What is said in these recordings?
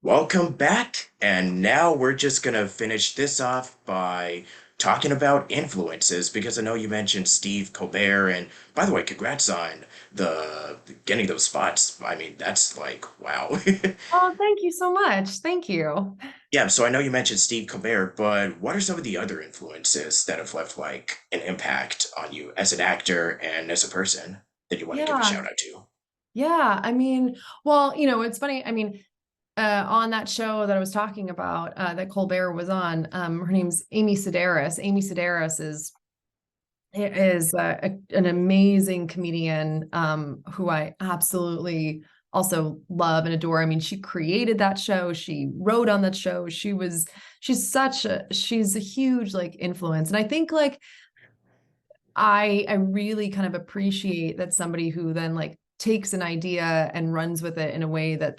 Welcome back, and now we're just gonna finish this off by talking about influences because I know you mentioned Steve Colbert, and by the way, congrats on the getting those spots. I mean, that's like wow. Oh, thank you so much. Thank you. Yeah, so I know you mentioned Steve Colbert, but what are some of the other influences that have left like an impact on you as an actor and as a person that you want to give a Yeah, shout out to? yeah. It's funny. On that show that I was talking about, that Colbert was on, her name's Amy Sedaris. Amy Sedaris is an amazing comedian, who I absolutely also love and adore. I mean, she created that show. She wrote on that show. She's a huge like influence. And I think like I really kind of appreciate that somebody who then like takes an idea and runs with it in a way that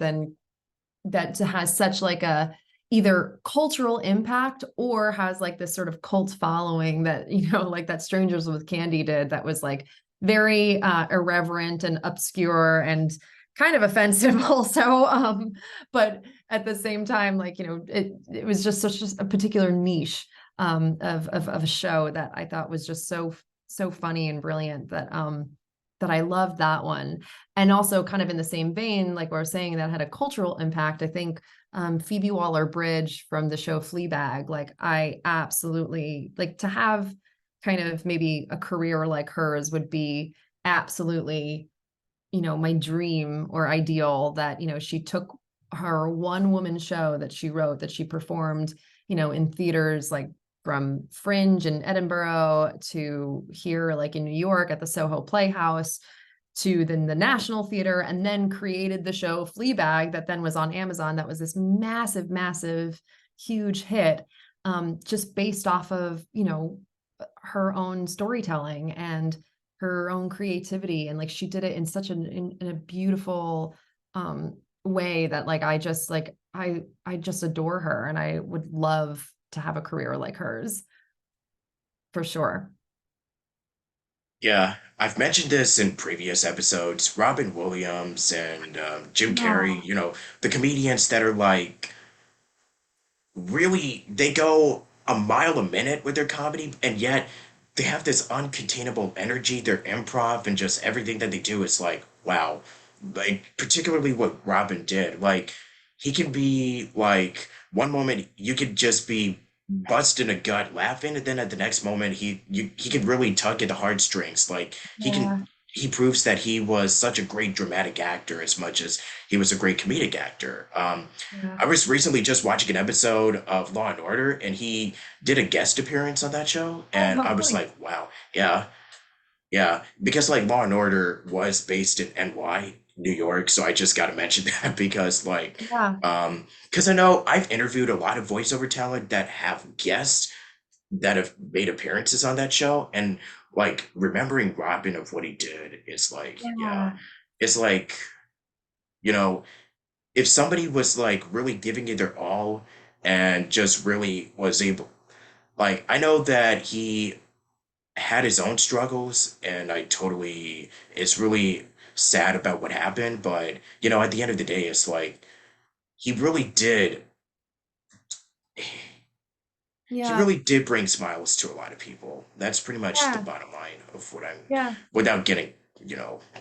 has such like a either cultural impact or has like this sort of cult following that like that Strangers with Candy did, that was like very irreverent and obscure and kind of offensive also, but at the same time, like it was just such a particular niche of a show that I thought was just so funny and brilliant that I loved that one. And also kind of in the same vein, like we are saying, that had a cultural impact. I think Phoebe Waller-Bridge from the show Fleabag, like I absolutely like to have kind of maybe a career like hers would be absolutely, my dream or ideal, that, she took her one woman show that she wrote, that she performed, in theaters like from Fringe in Edinburgh to here, like in New York at the Soho Playhouse, to then the National Theater, and then created the show Fleabag that then was on Amazon. That was this massive, massive, huge hit, just based off of, her own storytelling and her own creativity. And like she did it in such in a beautiful way that like I just adore her, and I would love to have a career like hers for sure. Yeah, I've mentioned this in previous episodes. Robin Williams and Jim Carrey, Yeah. the comedians that are like really, they go a mile a minute with their comedy, and yet they have this uncontainable energy. Their improv and just everything that they do is like, wow. Like, particularly what Robin did. Like, he can be like, one moment you could just be busting a gut laughing, and then at the next moment he can really tug at the heartstrings. Like, Yeah. he proves that he was such a great dramatic actor as much as he was a great comedic actor. Yeah. I was recently just watching an episode of Law and Order, and he did a guest appearance on that show, Oh, and I was really? like, wow, yeah, yeah, because like Law and Order was based in NY, New York, so I just got to mention that because Yeah. because I know I've interviewed a lot of voiceover talent that have guests that have made appearances on that show, and like remembering Robin of what he did is like, yeah, Yeah. it's like, you know, if somebody was like really giving it their all and just really was able, like, I know that he had his own struggles, and I totally, it's really sad about what happened, but at the end of the day, it's like he really did, he Yeah. really did bring smiles to a lot of people. That's pretty much the Yeah. bottom line of what I'm, Yeah. without getting,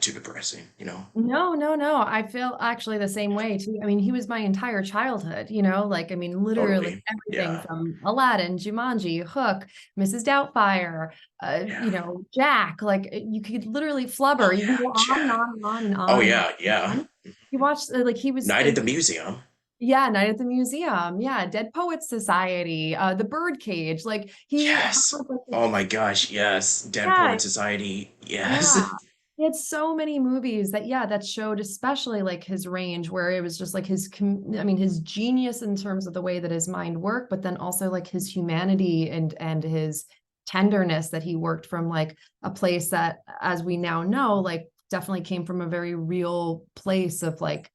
too depressing. No, no, no. I feel actually the same way too. I mean, he was my entire childhood, like, I mean, literally Totally. everything Yeah. from Aladdin, Jumanji, Hook, Mrs. Doubtfire, Yeah. Jack, like you could literally Oh flubber. You can yeah, go on and Jack. on and on and Oh on and on yeah, yeah. and on. You watched like he was Night at like, the Museum. yeah, Night at the Museum. Yeah, Dead Poets Society, The Birdcage. Like he had Yes. like Oh my gosh, yes. Dead yeah, Poet Society. Yes. yeah. He had so many movies that, yeah, that showed especially like his range, where it was just like I mean, his genius in terms of the way that his mind worked, but then also like his humanity and his tenderness, that he worked from like a place that, as we now know, like definitely came from a very real place of like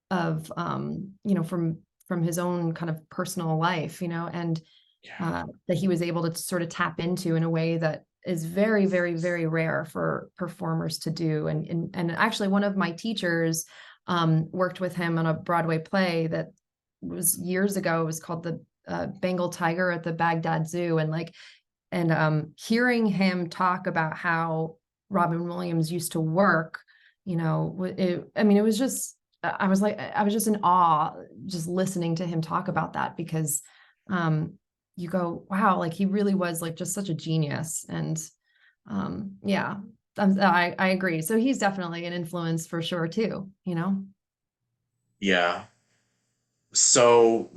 from his own kind of personal life, and Yeah. that he was able to sort of tap into in a way that is very, very, very rare for performers to do. And actually, one of my teachers worked with him on a Broadway play that was years ago. It was called the Bengal tiger at the Baghdad Zoo, and like, and hearing him talk about how Robin Williams used to work, I mean, it was just, I was like, I was just in awe just listening to him talk about that, because you go, wow, like he really was like just such a genius. And yeah, I agree. So he's definitely an influence for sure too, you know? Yeah. So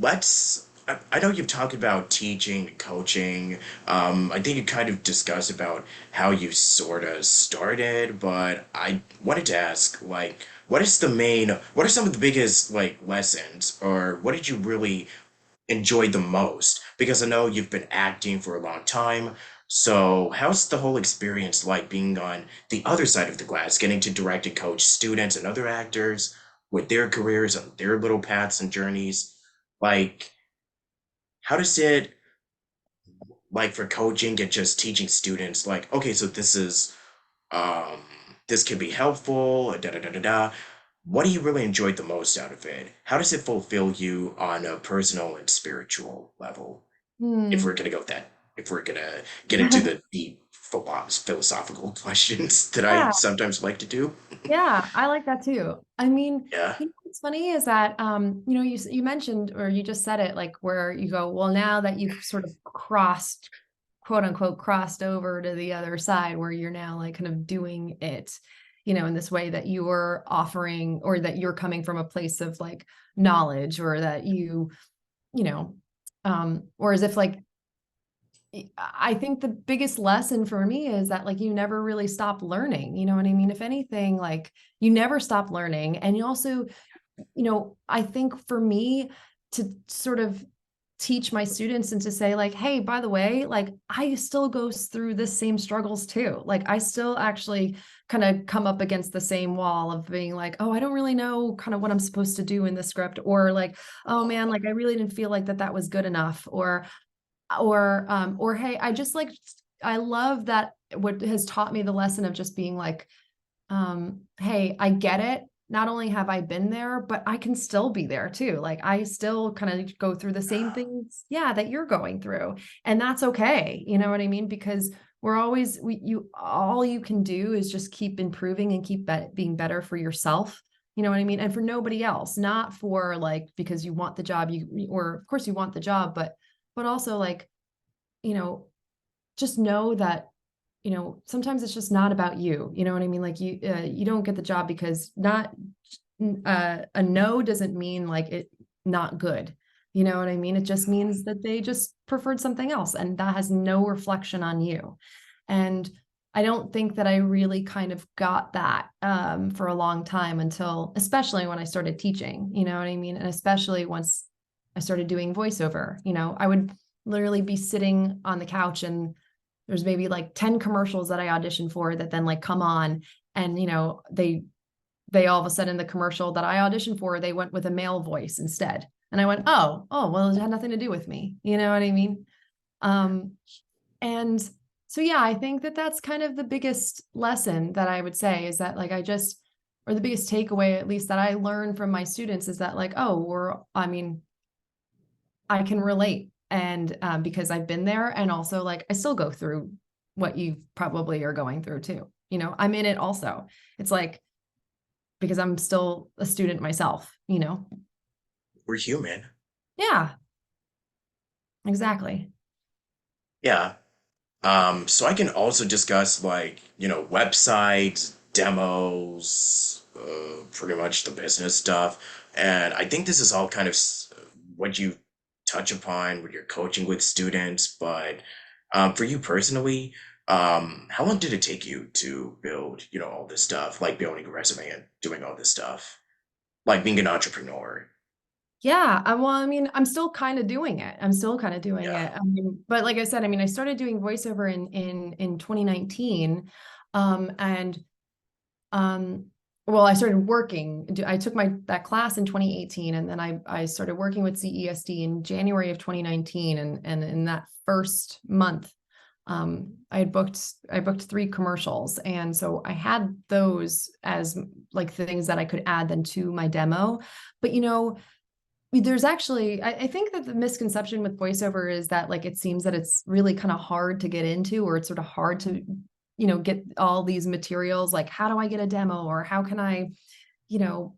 I know you've talked about teaching and coaching. I think you kind of discussed about how you sort of started, but I wanted to ask, like, what are some of the biggest, like, lessons, or what did you really enjoy the most? Because I know you've been acting for a long time. So how's the whole experience like being on the other side of the glass, getting to direct and coach students and other actors with their careers and their little paths and journeys? Like, how does it, like, for coaching and just teaching students, like, okay, so um this can be helpful, da da da da da. What do you really enjoy the most out of it? How does it fulfill you on a personal and spiritual level? If we're Hmm. gonna go with that, if we're gonna get into the deep philosophical questions that I Yeah. sometimes like to do. Yeah, I like that too. I mean, Yeah. what's funny is that you mentioned, or you just said it, like where you go, well, now that you've sort of crossed, quote unquote, crossed over to the other side, where you're now like kind of doing it, in this way that you're offering, or that you're coming from a place of like knowledge, or that you know, or as if like I think the biggest lesson for me is that like you never really stop learning. You know what I mean? If anything, like you never stop learning. And you also, I think for me to sort of teach my students and to say like, hey, by the way, like I still goes through the same struggles too. Like I still actually kind of come up against the same wall of being like, oh, I don't really know kind of what I'm supposed to do in the script, or like, oh man, like I really didn't feel like that was good enough, or hey, I just like, I love that what has taught me the lesson of just being like, hey, I get it. Not only have I been there, but I can still be there too. Like I still kind of go through the same things, yeah, that you're going through. And that's okay. You know what I mean? Because all you can do is just keep improving and keep being better for yourself. You know what I mean? And for nobody else, not for like, because you want the job, or of course you want the job, but also like, you know, just know that, sometimes it's just not about you. You know what I mean? Like you don't get the job because not a no doesn't mean like it not good. You know what I mean? It just means that they just preferred something else, and that has no reflection on you. And I don't think that I really kind of got that for a long time, until especially when I started teaching. You know what I mean? And especially once I started doing voiceover. I would literally be sitting on the couch, and there's maybe like 10 commercials that I auditioned for that then like come on, and they all of a sudden, the commercial that I auditioned for, they went with a male voice instead. And I went, oh, well, it had nothing to do with me. You know what I mean? Um, and so, yeah, I think that that's kind of the biggest lesson that I would say, is that like, or the biggest takeaway, at least that I learned from my students, is that like, I mean, I can relate. And because I've been there, and also like, I still go through what you probably are going through too. I'm in it also. It's like, because I'm still a student myself. We're human. Yeah, exactly. Yeah. So I can also discuss, like, websites, demos, pretty much the business stuff. And I think this is all kind of what you touch upon when you're coaching with students. But for you personally, how long did it take you to build, all this stuff, like building a resume and doing all this stuff, like being an entrepreneur? Yeah, well, I mean, I'm still kind of doing it. I'm still kind of doing Yeah. it. I mean, but like I said, I mean, I started doing voiceover in 2019, and um, well, I started working. I took my that class in 2018, and then I started working with CESD in January of 2019, and in that first month, I booked 3 commercials, and so I had those as like things that I could add then to my demo. But there's actually, I think that the misconception with voiceover is that like it seems that it's really kind of hard to get into, or it's sort of hard to, get all these materials. Like, how do I get a demo, or how can I, you know,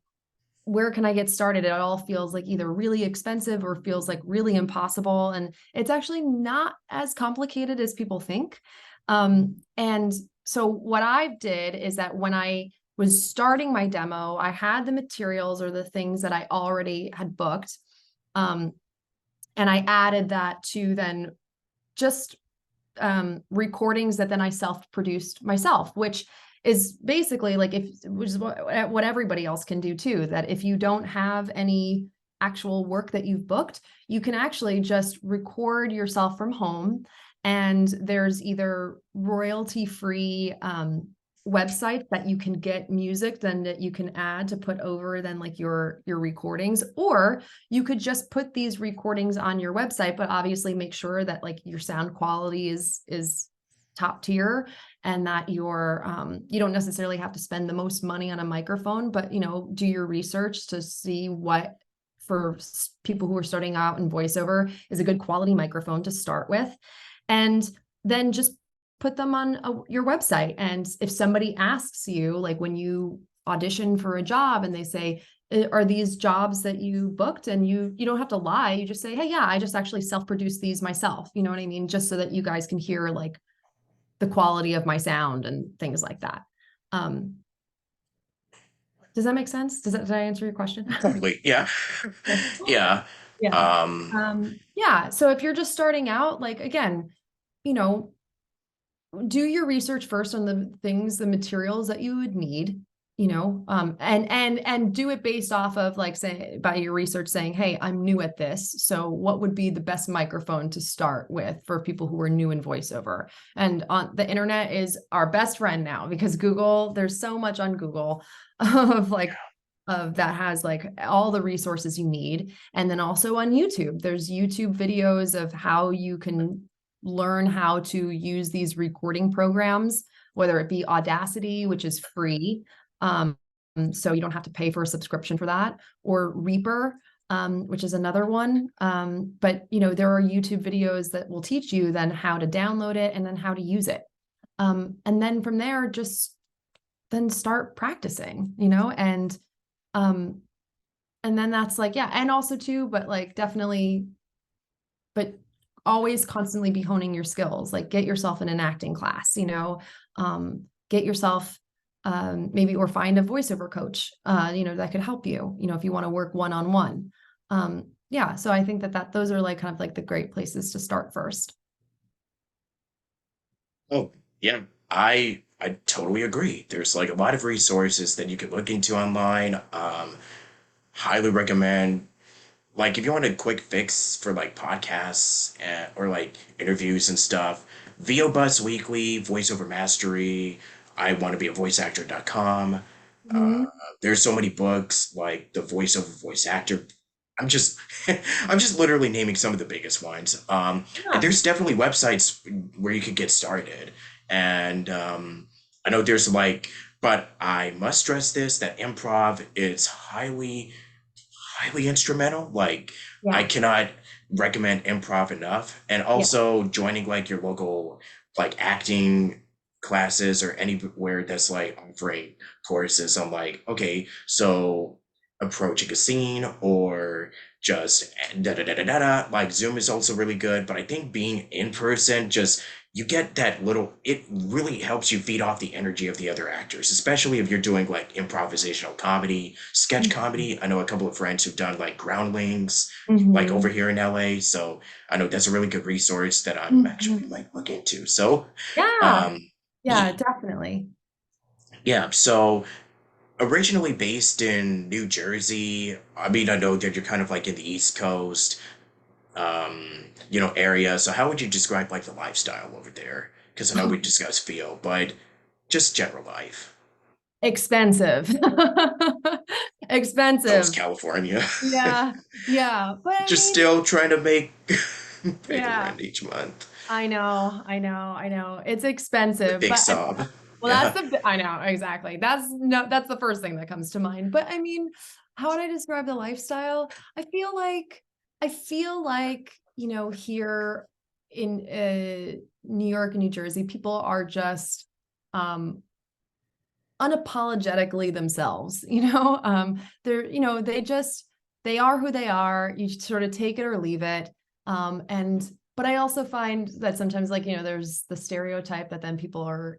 where can I get started? It all feels like either really expensive or feels like really impossible. And it's actually not as complicated as people think. And so what I did is that when I was starting my demo, I had the materials or the things that I already had booked. Um, and I added that to then just recordings that then I self-produced myself, which is basically like which is what everybody else can do too, that if you don't have any actual work that you've booked, you can actually just record yourself from home. And there's either royalty-free websites that you can get music then that you can add to put over then like your recordings, or you could just put these recordings on your website, but obviously make sure that like your sound quality is top tier, and that you don't necessarily have to spend the most money on a microphone, but do your research to see what for people who are starting out in voiceover is a good quality microphone to start with, and then just put them on your website. And if somebody asks you, like when you audition for a job and they say, are these jobs that you booked, and you don't have to lie, you just say, hey, yeah, I just actually self-produced these myself, you know what I mean, just so that you guys can hear like the quality of my sound and things like that. um does that make sense? Did I answer your question? Totally. Yeah. Yeah. Yeah. Um, Yeah, so if you're just starting out, like again, you know do your research first on the materials that you would need, and do it based off of like say by your research saying, hey, I'm new at this, so what would be the best microphone to start with for people who are new in voiceover. And on the internet is our best friend now, because Google, there's so much on Google of like of that has like all the resources you need. And then also on YouTube, there's YouTube videos of how you can learn how to use these recording programs, whether it be Audacity, which is free. So you don't have to pay for a subscription for that, or Reaper, which is another one. But there are YouTube videos that will teach you then how to download it and then how to use it. And then from there, just then start practicing, um, and then that's like, yeah, and also too, but like definitely, but always constantly be honing your skills, like get yourself in an acting class, get yourself maybe, or find a voiceover coach, that could help you, if you want to work one-on-one. Yeah, so I think that those are like kind of like the great places to start first. oh, yeah. I totally agree. There's like a lot of resources that you can look into online. Highly recommend, like if you want a quick fix for like podcasts or like interviews and stuff, VO Buzz Weekly, Voiceover Mastery, I want to be a voice actor.com. Uh, Mhm. there's so many books like the voiceover voice actor. I'm just I'm just literally naming some of the biggest ones. And Yeah. there's definitely websites where you could get started. And I know there's like, but I must stress this that improv is highly instrumental. Like I Yeah. cannot recommend improv enough. And Yeah. also joining like your local like acting classes or anywhere that's like offering courses on like, okay, so approaching a scene or just da da da da da da. Like Zoom is also really good, but I think being in person just you get that little it really helps you feed off the energy of the other actors, especially if you're doing like improvisational comedy, sketch Mhm. comedy. I know a couple of friends who've done like groundlings like over Mhm. here in LA, so I know that's a really good resource that I'm actually Mhm. like look into. So Yeah. um Yeah, definitely. yeah, so originally based in New Jersey, I mean I know that you're kind of like in the East Coast area. So how would you describe like the lifestyle over there? Because I know we discussed feel, but just general life. Expensive. So is Expensive. California. Yeah. Yeah. But I Just mean, still trying to pay the yeah, rent each month. I know. It's The expensive, big but sob. well, Yeah. I know, exactly. That's the first thing that comes to mind. But I mean, how would I describe the lifestyle? I feel like here in New York and New Jersey, people are just um unapologetically themselves, they're, they are who they are. You sort of take it or leave it. And but I also find that sometimes, like, there's the stereotype that then people are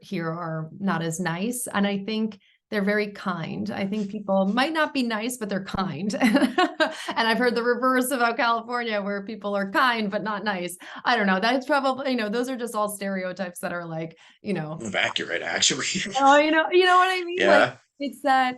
not as nice. And I think they're very kind. I think people might not be nice, but they're kind. And I've heard the reverse about California, where people are kind but not nice. I don't know. That's probably, those are just all stereotypes that are like, you know, Accurate, actually. Oh, you know what I mean? Like, Yeah. it's that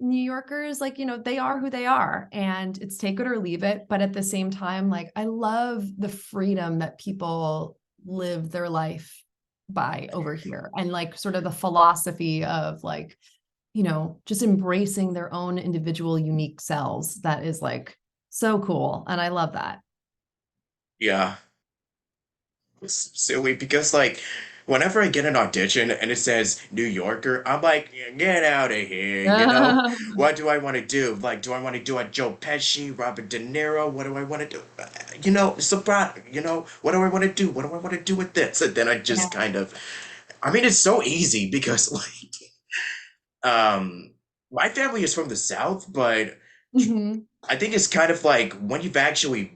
New Yorkers, like, they are who they are, and it's take it or leave it. But at the same time, like, I love the freedom that people live their life by over here, and like sort of the philosophy of like, just embracing their own individual unique selves. That is like so cool. And I love that. Yeah. It's silly because like whenever I get an audition and it says New Yorker, I'm like, get out of here, you know? What do I want to do? Like, do I want to do a Joe Pesci, Robert De Niro? What do I want to do? Surprise, what do I want to do? What do I want to do with this? And then I just Yeah. kind of, I mean, it's so easy because like, my family is from the South, but Mhm. I think it's kind of like when you've actually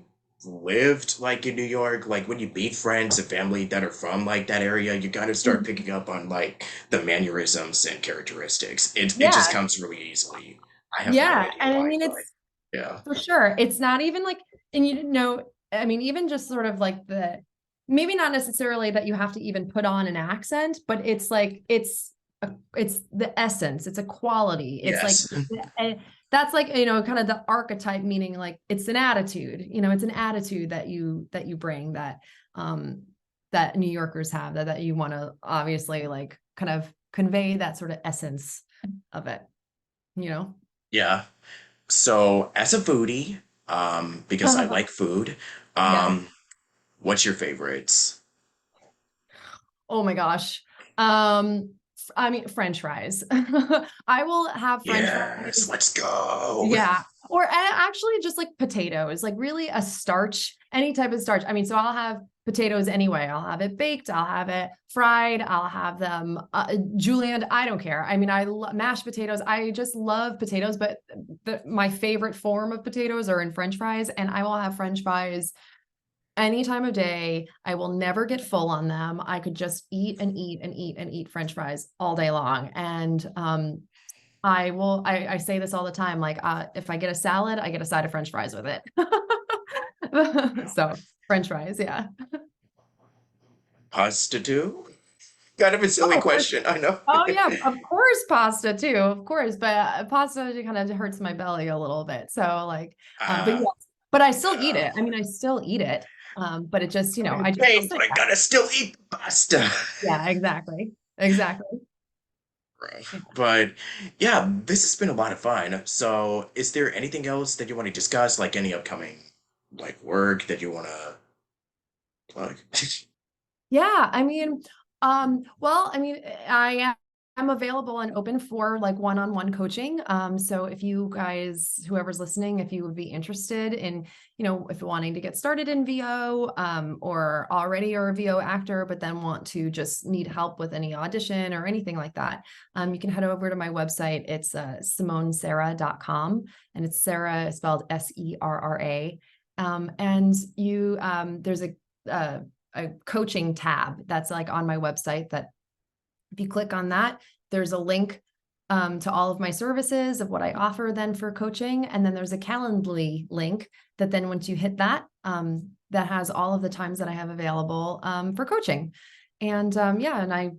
lived like in New York, like when you meet friends and family that are from like that area, you kind of start Mhm. picking up on like the mannerisms and characteristics. It just Yeah. comes really easily. I have no Yeah. idea And I why, mean, but it's yeah. for sure. It's not even like, and I mean, even just sort of like maybe not necessarily that you have to even put on an accent, but it's like, it's the essence, it's a quality. It's like, Yes. eh, that's like, kind of the archetype, meaning like it's an attitude, it's an attitude that you bring that New Yorkers have that you want to obviously like kind of convey that sort of essence of it, you know? Yeah. So as a foodie, because I like food, Yeah. um, what's your favorites? Oh my gosh. I mean, French fries. I will have French Yes, fries. let's go. Yeah. Or actually just like potatoes, like really a starch, any type of starch. I mean, so I'll have potatoes anyway. I'll have it baked, I'll have it fried, I'll have them julienne. I don't care. I mean, mashed potatoes. I just love potatoes, but my favorite form of potatoes are in French fries, and I will have French fries any time of day. I will never get full on them. I could just eat and eat and eat and eat French fries all day long. And I say this all the time, like, if I get a salad, I get a side of French fries with it. So French fries, yeah. Pasta too? Kind of a silly Oh, question, I know. oh yeah, of course pasta too, of course, but pasta kind of hurts my belly a little bit. So like, but Ah, yes, but I still eat uh, it. I mean, I still eat it. But it just, I'm in I just pain, don't but like I that. gotta still eat the pasta. Yeah, exactly. Exactly. Right. Yeah. But yeah, this has been a lot of fun. So, is there anything else that you want to discuss, like any upcoming like work that you want to plug? Yeah, I mean, well, I mean, am available and open for like one-on-one coaching. So if you guys, whoever's listening, if you would be interested in, if you're wanting to get started in VO, or already are a VO actor, but then want to just need help with any audition or anything like that, you can head over to my website. It's simoneserra.com, and it's Sarah spelled Serra. And there's a coaching tab that's like on my website, that if you click on that, there's a link to all of my services of what I offer then for coaching. And then there's a Calendly link that then once you hit that, that has all of the times that I have available for coaching. And yeah, and I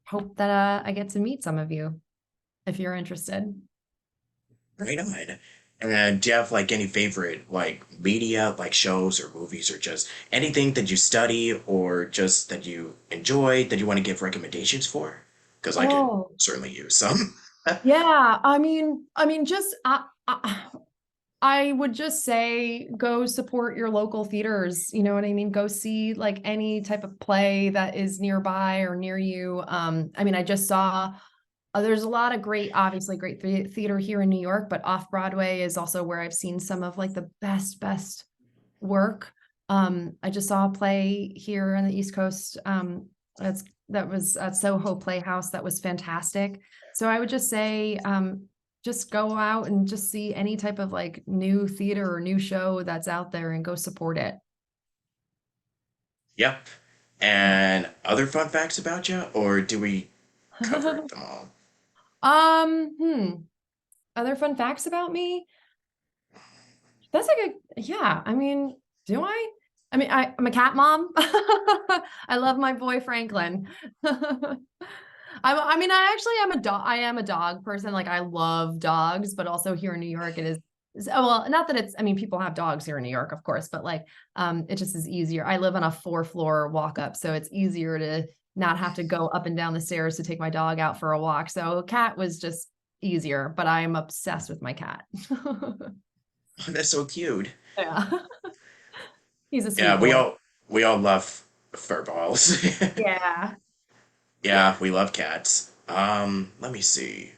hope that I get to meet some of you if you're interested. Right on. And do you have like any favorite like media, like shows or movies or just anything that you study or just that you enjoy that you want to give recommendations for? Because I could Oh, certainly use some. yeah. Just I would just say go support your local theaters. You know what I mean? Go see like any type of play that is nearby or near you. I mean, I just saw There's a lot of great, obviously great theater here in New York, but off Broadway is also where I've seen some of like the best work. I just saw a play here on the East Coast. That was at Soho Playhouse. That was fantastic. So I would just say, just go out and just see any type of like new theater or new show that's out there and go support it. Yep. Yeah. And other fun facts about you, or do we cover them all? um, hmm. Other fun facts about me? That's like a, yeah. I mean, do I? I mean, I'm a cat mom. I love my boy Franklin. I mean, I actually am a dog. I am a dog person. Like, I love dogs, but also here in New York, it is. Oh, well, not that it's. I mean, people have dogs here in New York, of course, but like, it just is easier. I live on a 4-floor walk up, so it's easier to not have to go up and down the stairs to take my dog out for a walk. So, a cat was just easier, but I am obsessed with my cat. That's so cute. Yeah. He's a Yeah, sweet boy. we all love fur balls. Yeah. Yeah, we love cats. Let me see.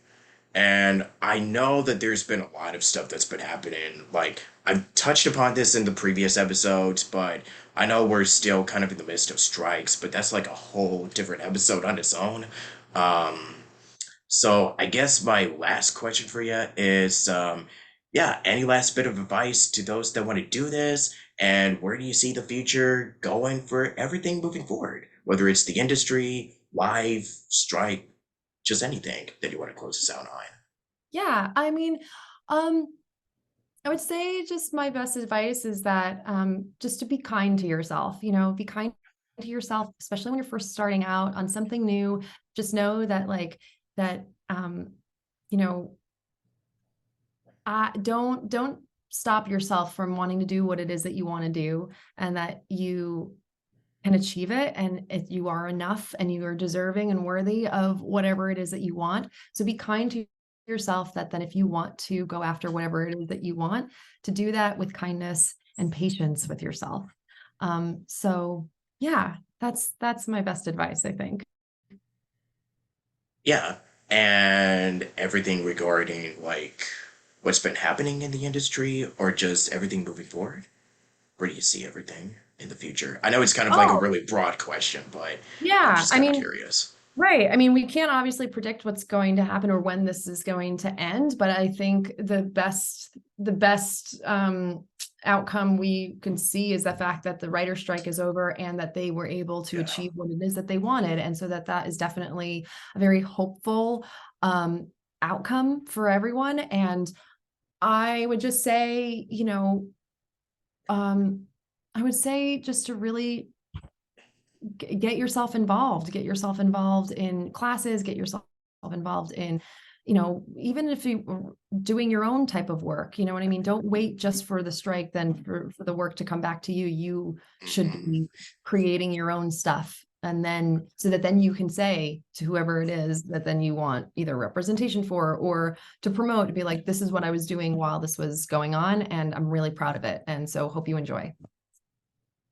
And I know that there's been a lot of stuff that's been happening. Like, I've touched upon this in the previous episodes, but I know we're still kind of in the midst of strikes, but that's like a whole different episode on its own. Um, so I guess my last question for you is, yeah, any last bit of advice to those that want to do this? And where do you see the future going for everything moving forward? Whether it's the industry, live, strike, just anything that you want to close us out on. Yeah. I mean, um, I would say just my best advice is that just to be kind to yourself, be kind to yourself, especially when you're first starting out on something new. Just know that like that you know, don't stop yourself from wanting to do what it is that you want to do, and that you can achieve it, and if you are enough and you are deserving and worthy of whatever it is that you want. So be kind to yourself, that then if you want to go after whatever it is that you want, to do that with kindness and patience with yourself. So yeah, that's my best advice, I think. Yeah, and everything regarding like what's been happening in the industry or just everything moving forward? Where do you see everything in the future? I know it's kind of like a Oh, really broad question, but I'm yeah. just I kind of mean, curious. right. I mean, we can't obviously predict what's going to happen or when this is going to end, but I think the best outcome we can see is the fact that the writer strike is over and that they were able to Yeah. achieve what it is that they wanted. And so that is definitely a very hopeful um outcome for everyone. And I would just say, um, I would say just to really get yourself involved in classes, get yourself involved in, even if you doing your own type of work, you know what I mean? Don't wait just for the strike, then for the work to come back to you. You should Hmm. be creating your own stuff. And then so that then you can say to whoever it is that then you want either representation for or to promote, to be like, this is what I was doing while this was going on, and I'm really proud of it. And so hope you enjoy.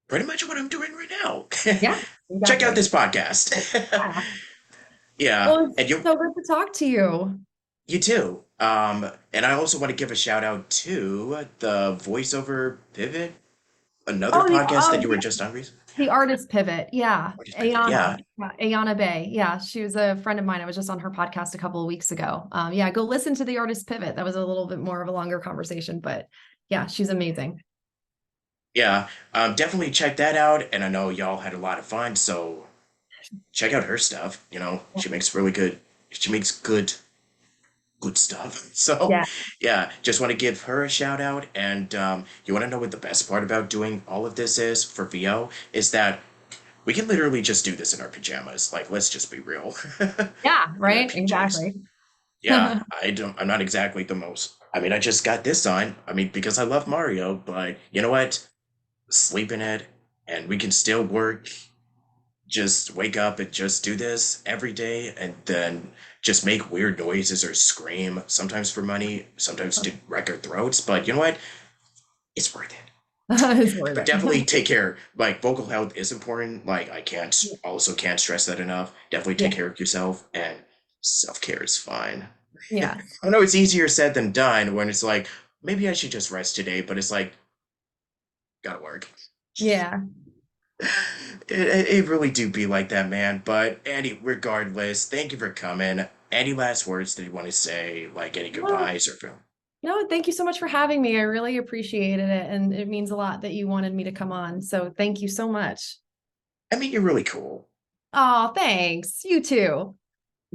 Pretty much what I'm doing right now. Yeah, Check out exactly. this podcast. Yeah. Yeah, Well, it's and so good to talk to you. you too. And I also want to give a shout out to the voiceover pivot, another Oh, podcast that you were just on recently. the artist pivot. Yeah. What is pivot? Ayana. Yeah, Yeah, Ayana Bay. Yeah. She was a friend of mine. I was just on her podcast a couple of weeks ago. Yeah, go listen to the artist pivot. That was a little bit more of a longer conversation, but yeah, she's amazing. yeah. Definitely check that out. And I know y'all had a lot of fun, so check out her stuff. You know, she makes really good. She makes good stuff. So, Yeah. yeah, just want to give her a shout out. And you want to know what the best part about doing all of this is for VO is that we can literally just do this in our pajamas. Like, let's just be real. Yeah. In our Right. PJs. Exactly. Yeah, I'm not exactly the most. I mean, I just got this on. I mean, because I love Mario, but you know what? Sleep in it, and we can still work. Just wake up and just do this every day, and then just make weird noises or scream, sometimes for money, sometimes to wreck our throats. But you know what? It's worth it. It's worth But it. definitely take care. Like vocal health is important. Like I can't stress that enough. Definitely take Yeah. care of yourself and Self-care is fine. Yes. I know it's easier said than done when it's like, maybe I should just rest today, but it's like, gotta work. Yeah. It really do be like that, man. But regardless, thank you for coming. Any last words that you want to say, like any No, goodbyes or no, thank you so much for having me. I really appreciated it. And it means a lot that you wanted me to come on. So thank you so much. I mean, you're really cool. Oh, thanks. You too.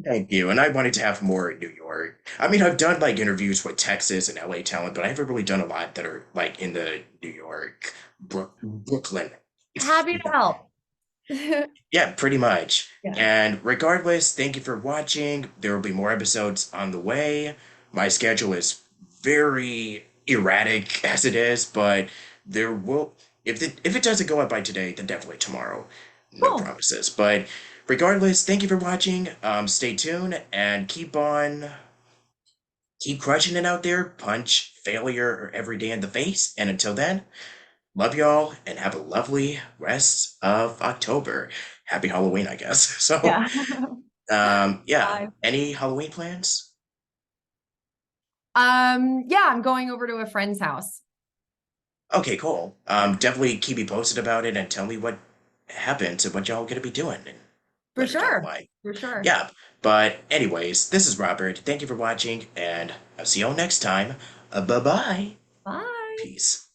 Thank you. And I wanted to have more in New York. I mean, I've done like interviews with Texas and LA talent, but I haven't really done a lot that are like in the New York, Brooklyn. Happy to help. Yeah, pretty much. Yeah, And regardless, thank you for watching. There will be more episodes on the way. My schedule is very erratic as it is, but there will if it doesn't go up by today, then definitely tomorrow. No cool. promises. But regardless, thank you for watching. Stay tuned and keep crushing it out there. Punch failure every day in the face. And until then, love y'all and have a lovely rest of October. Happy Halloween, I guess. So, Yeah. yeah. Bye. Any Halloween plans? Yeah, I'm going over to a friend's house. Okay, cool. Definitely keep me posted about it and tell me what happens and what y'all gonna be doing and For let me know sure. why. For sure. Yeah. But anyways, this is Robert. Thank you for watching and I'll see y'all next time. Bye bye. Bye. Peace.